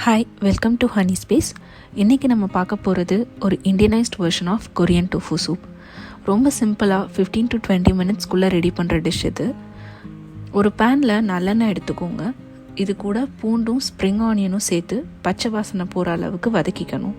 Hi, welcome to honey space. இன்றைக்கி நம்ம பார்க்க போகிறது ஒரு Indianised version of Korean tofu soup. ரொம்ப சிம்பிளாக 15 to 20 மினிட்ஸ்க்குள்ளே ரெடி பண்ணுற டிஷ் இது. ஒரு பேனில் நல்லெண்ணெய் எடுத்துக்கோங்க. இது கூட பூண்டும் ஸ்ப்ரிங் ஆனியனும் சேர்த்து பச்சை வாசனை போகிற அளவுக்கு வதக்கிக்கணும்.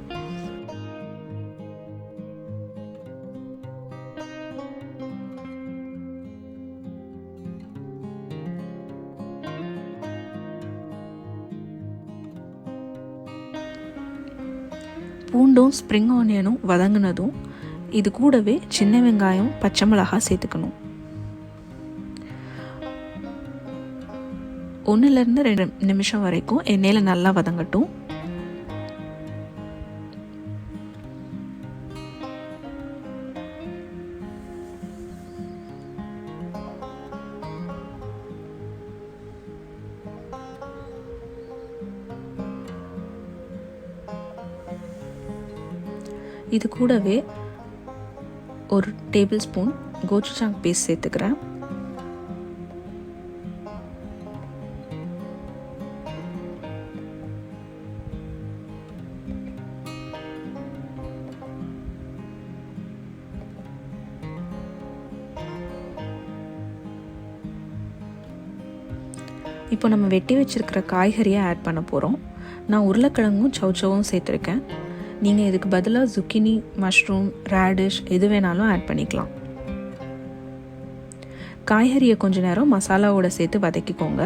பூண்டும் ஸ்ப்ரிங் ஆனியனும் வதங்கினதும் இது கூடவே சின்ன வெங்காயம் பச்சை மிளகாய் சேர்த்துக்கணும். 1-2 நிமிஷம் வரைக்கும் எண்ணெயில் நல்லா வதங்கட்டும். இது கூடவே 1 டேபிள் ஸ்பூன் கோச்சுஜாங் பேஸ்ட் சேர்த்துக்கிறேன். இப்போ நம்ம வெட்டி வச்சிருக்கிற காய்கறியை ஆட் பண்ண போகிறோம். நான் உருளைக்கிழங்கும் சௌச்சவும் சேர்த்துருக்கேன். நீங்கள் இதுக்கு பதிலாக zucchini, மஷ்ரூம், ரேடிஷ் எது வேணாலும் ஆட் பண்ணிக்கலாம். காய்கறியை கொஞ்ச நேரம் மசாலாவோட சேர்த்து வதக்கிக்கோங்க.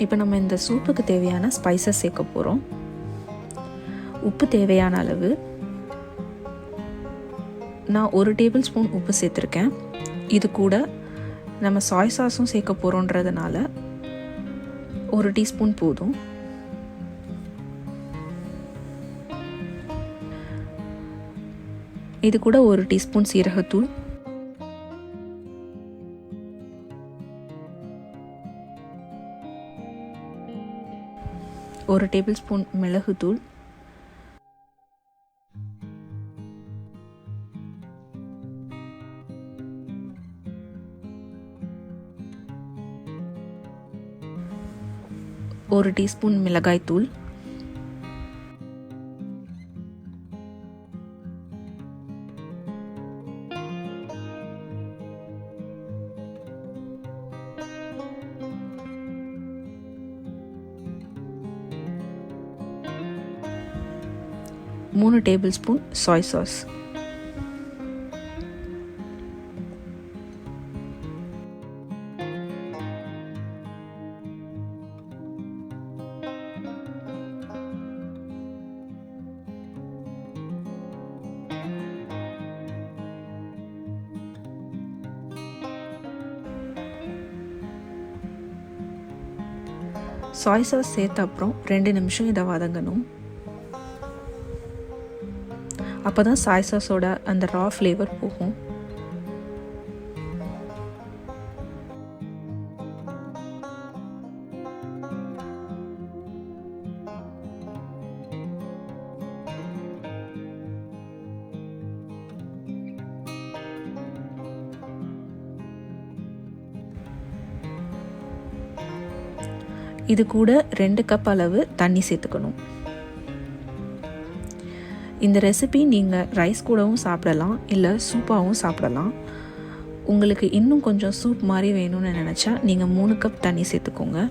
இப்போ நம்ம இந்த சூப்புக்கு தேவையான ஸ்பைசஸ் சேர்க்க போகிறோம். உப்பு தேவையான அளவு. நான் 1 டேபிள் ஸ்பூன் உப்பு சேர்த்துருக்கேன். இது கூட நம்ம சாய் சாஸும் சேர்க்க போகிறோன்றதுனால 1 டீஸ்பூன் போதும். இது கூட 1 டீஸ்பூன் சீரகத்தூள், 1 டேபிள் ஸ்பூன் மிளகுத்தூள், 1 டீஸ்பூன் மிளகாய்த்தூள், மூணு table spoon Sai sauce. Sai sauce சேர்த்த அப்புறம் 2 நிமிஷம் இதை வதங்கணும். அப்போ தான் சாய் சாஸோட அந்த ரா ஃப்ளேவர் போகும். இது கூட 2 கப் அளவு தண்ணி சேர்த்துக்கணும். இந்த ரெசிபி நீங்கள் ரைஸ் கூடவும் சாப்பிடலாம், இல்லை சூப்பாகவும் சாப்பிடலாம். உங்களுக்கு இன்னும் கொஞ்சம் சூப் மாதிரி வேணும்னு நினச்சா நீங்கள் 3 கப் தண்ணி சேர்த்துக்கோங்க.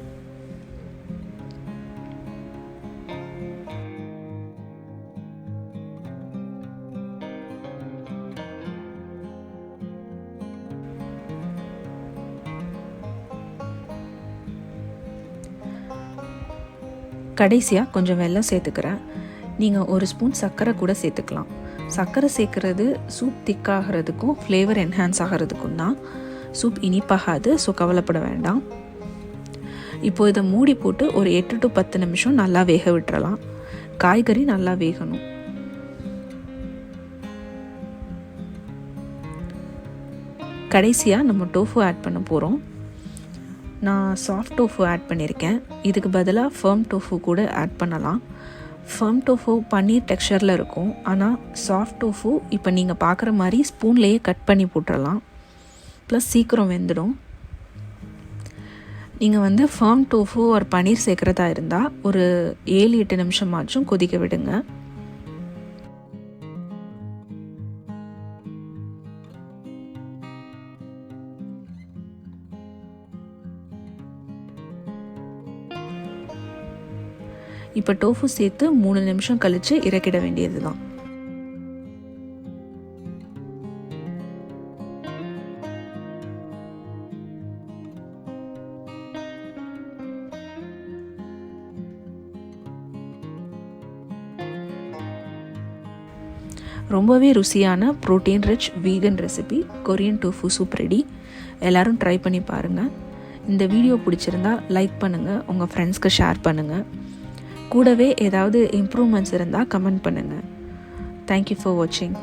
கடைசியாக கொஞ்சம் வெல்லம் சேர்த்துக்கிறேன். நீங்கள் 1 ஸ்பூன் சர்க்கரை கூட சேர்த்துக்கலாம். சர்க்கரை சேர்க்குறது சூப் திக்காகிறதுக்கும் ஃப்ளேவர் என்ஹான்ஸ் ஆகிறதுக்கும் தான். சூப் இனிப்பாகாது, ஸோ கவலைப்பட வேண்டாம். இப்போ இதை மூடி போட்டு ஒரு 8 to 10 நிமிஷம் நல்லா வேக விட்டுறலாம். காய்கறி நல்லா வேகணும். கடைசியாக நம்ம டோஃபு ஆட் பண்ண போகிறோம். நான் சாஃப்ட் டோஃபு ஆட் பண்ணியிருக்கேன். இதுக்கு பதிலாக ஃபர்ம் டோஃபு கூட ஆட் பண்ணலாம். ஃபர்ம் டோஃபு பன்னீர் டெக்ஸ்சரில் இருக்கும். ஆனால் சாஃப்ட் டோஃபு இப்போ நீங்கள் பார்க்குற மாதிரி ஸ்பூன்லேயே கட் பண்ணி போட்டுடலாம். ப்ளஸ் சீக்கிரம் வெந்துடும். நீங்கள் ஃபர்ம் டோஃபு ஒரு பன்னீர் சேர்க்குறதா இருந்தால் ஒரு 7-8 நிமிஷமாச்சும் கொதிக்க விடுங்க. இப்போ டோஃபு சேர்த்து 3 நிமிஷம் கழித்து இறக்கிட வேண்டியது தான். ரொம்பவே ருசியான protein rich vegan recipe Korean tofu soup ready. எல்லோரும் ட்ரை பண்ணி பாருங்கள். இந்த வீடியோ பிடிச்சிருந்தா லைக் பண்ணுங்கள், உங்கள் ஃப்ரெண்ட்ஸ்க்கு ஷேர் பண்ணுங்கள். கூடவே ஏதாவது இம்ப்ரூவ்மெண்ட்ஸ் இருந்தால் கமெண்ட் பண்ணுங்கள். தேங்க்யூ ஃபார் வாட்சிங்.